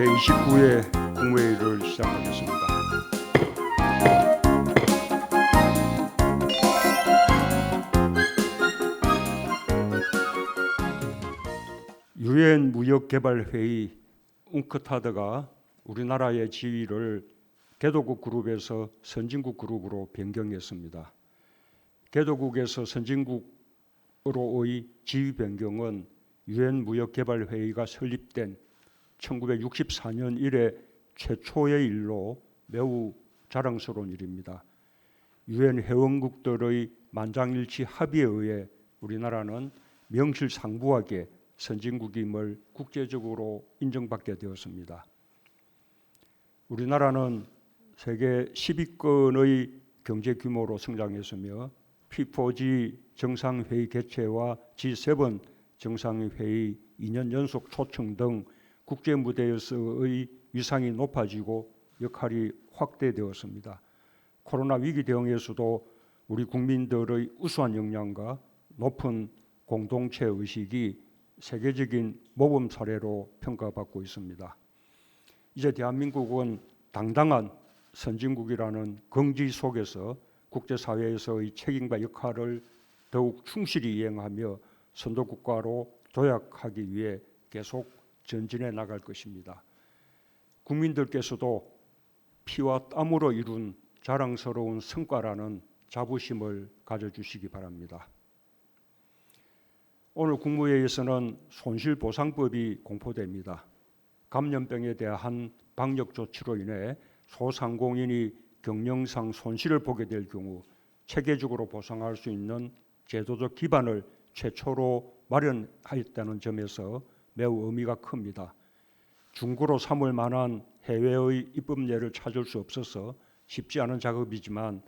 제29회 국무회의를 시작하겠습니다. 유엔 무역개발회의 웅크타드가 우리나라의 지위를 개도국 그룹에서 선진국 그룹으로 변경했습니다. 개도국에서 선진국으로의 지위 변경은 유엔 무역개발회의가 설립된 1964년 이래 최초의 일로 매우 자랑스러운 일입니다. 유엔 회원국들의 만장일치 합의에 의해 우리나라는 명실상부하게 선진국임을 국제적으로 인정받게 되었습니다. 우리나라는 세계 10위권의 경제 규모로 성장했으며 P4G 정상회의 개최와 G7 정상회의 2년 연속 초청 등 국제 무대에서의 위상이 높아지고 역할이 확대되었습니다. 코로나 위기 대응에서도 우리 국민들의 우수한 역량과 높은 공동체 의식이 세계적인 모범 사례로 평가받고 있습니다. 이제 대한민국은 당당한 선진국이라는 긍지 속에서 국제사회에서의 책임과 역할을 더욱 충실히 이행하며 선도국가로 도약하기 위해 계속 전진해 나갈 것입니다. 국민들께서도 피와 땀으로 이룬 자랑스러운 성과라는 자부심을 가져주시기 바랍니다. 오늘 국무회의에서는 손실보상법이 공포됩니다. 감염병에 대한 방역 조치로 인해 소상공인이 경영상 손실을 보게 될 경우 체계적으로 보상할 수 있는 제도적 기반을 최초로 마련하였다는 점에서 매우 의미가 큽니다. 중고로 삼을 만한 해외의 입법례를 찾을 수 없어서 쉽지 않은 작업이지만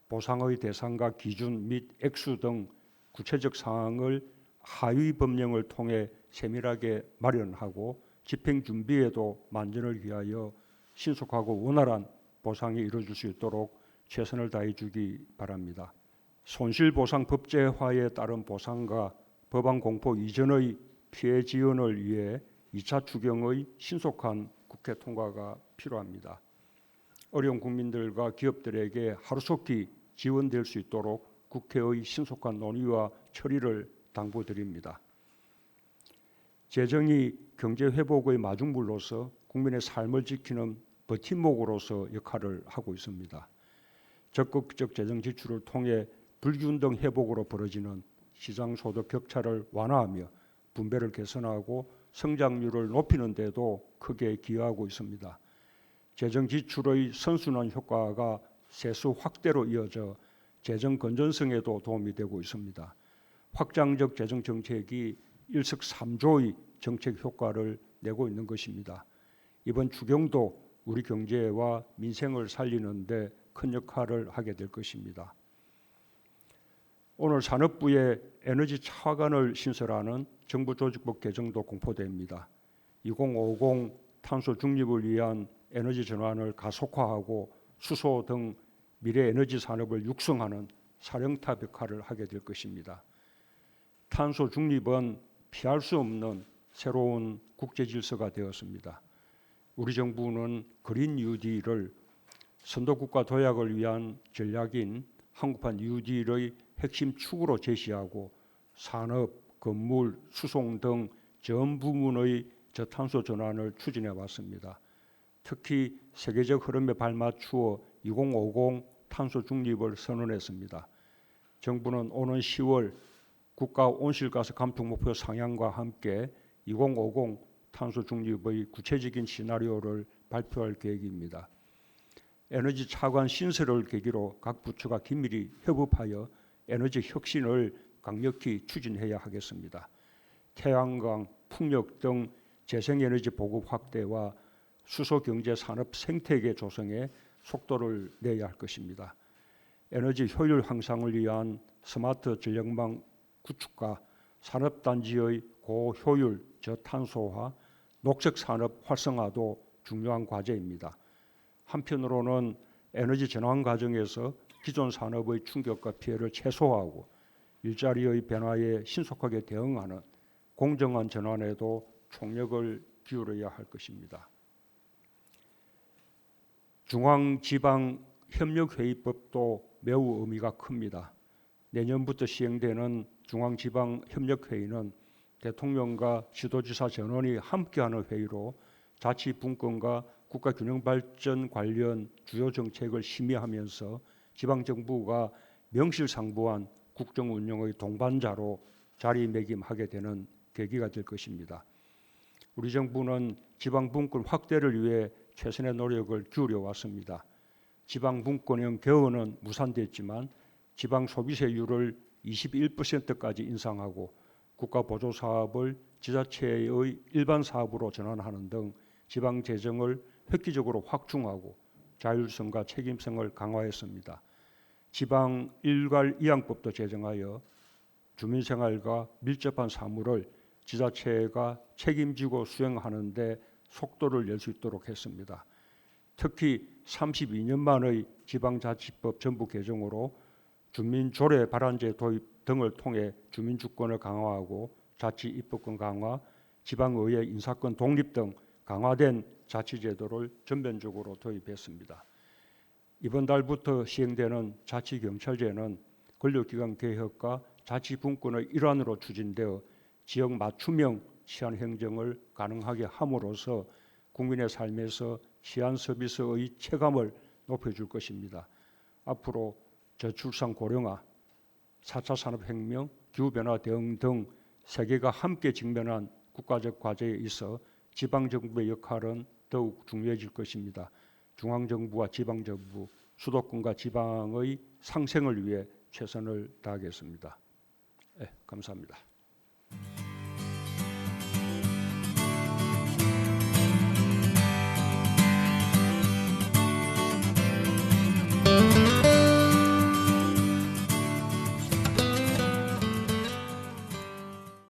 보상의 대상과 기준 및 액수 등 구체적 사항을 하위 법령을 통해 세밀하게 마련하고 집행 준비에도 만전을 기하여 신속하고 원활한 보상이 이루어질 수 있도록 최선을 다해 주기 바랍니다. 손실보상법제화에 따른 보상과 법안 공포 이전의 피해 지원을 위해 2차 추경의 신속한 국회 통과가 필요합니다. 어려운 국민들과 기업들에게 하루속히 지원될 수 있도록 국회의 신속한 논의와 처리를 당부드립니다. 재정이 경제 회복의 마중물로서 국민의 삶을 지키는 버팀목으로서 역할을 하고 있습니다. 적극적 재정 지출을 통해 불균등 회복으로 벌어지는 시장 소득 격차를 완화하며 분배를 개선하고 성장률을 높이는 데도 크게 기여하고 있습니다. 재정 지출의 선순환 효과가 세수 확대로 이어져 재정 건전성에도 도움이 되고 있습니다. 확장적 재정 정책이 일석삼조의 정책 효과를 내고 있는 것입니다. 이번 추경도 우리 경제와 민생을 살리는 데 큰 역할을 하게 될 것입니다. 오늘 산업부에 에너지 차관을 신설하는 정부 조직법 개정도 공포됩니다. 2050 탄소 중립을 위한 에너지 전환을 가속화하고 수소 등 미래 에너지 산업을 육성하는 사령탑 역할을 하게 될 것입니다. 탄소 중립은 피할 수 없는 새로운 국제 질서가 되었습니다. 우리 정부는 그린 뉴딜을 선도국가 도약을 위한 전략인 한국판 뉴딜의 핵심 축으로 제시하고 산업, 건물, 수송 등 전 부문의 저탄소 전환을 추진해 왔습니다. 특히 세계적 흐름에 발맞추어 2050 탄소 중립을 선언했습니다. 정부는 오는 10월 국가 온실가스 감축 목표 상향과 함께 2050 탄소 중립의 구체적인 시나리오를 발표할 계획입니다. 에너지 차관 신설을 계기로 각 부처가 긴밀히 협업하여 에너지 혁신을 강력히 추진해야 하겠습니다. 태양광, 풍력 등 재생에너지 보급 확대와 수소경제 산업 생태계 조성에 속도를 내야 할 것입니다. 에너지 효율 향상을 위한 스마트 전력망 구축과 산업단지의 고효율 저탄소화, 녹색산업 활성화도 중요한 과제입니다. 한편으로는 에너지 전환 과정에서 기존 산업의 충격과 피해를 최소화하고 일자리의 변화에 신속하게 대응하는 공정한 전환에도 총력을 기울여야 할 것입니다. 중앙지방협력회의법도 매우 의미가 큽니다. 내년부터 시행되는 중앙지방협력회의는 대통령과 지도지사 전원이 함께하는 회의로 자치분권과 국가균형발전 관련 주요 정책을 심의하면서 지방정부가 명실상부한 국정운영의 동반자로 자리매김하게 되는 계기가 될 것입니다. 우리 정부는 지방분권 확대를 위해 최선의 노력을 기울여 왔습니다. 지방분권형 개헌은 무산됐지만 지방소비세율을 21%까지 인상하고 국가보조사업을 지자체의 일반 사업으로 전환하는 등 지방재정을 획기적으로 확충하고 자율성과 책임성을 강화했습니다. 지방일괄이양법도 제정하여 주민생활과 밀접한 사무를 지자체가 책임지고 수행하는 데 속도를 낼 수 있도록 했습니다. 특히 32년 만의 지방자치법 전부 개정으로 주민조례 발안제 도입 등을 통해 주민주권을 강화하고 자치 입법권 강화, 지방의회 인사권 독립 등 강화된 자치제도를 전면적으로 도입했습니다. 이번 달부터 시행되는 자치경찰제는 권력기관 개혁과 자치분권의 일환으로 추진되어 지역 맞춤형 치안 행정을 가능하게 함으로써 국민의 삶에서 치안 서비스의 체감을 높여줄 것입니다. 앞으로 저출산 고령화, 4차 산업혁명, 기후변화 대응 등 세계가 함께 직면한 국가적 과제에 있어 지방정부의 역할은 더욱 중요해질 것입니다. 중앙정부와 지방정부, 수도권과 지방의 상생을 위해 최선을 다하겠습니다. 네, 감사합니다.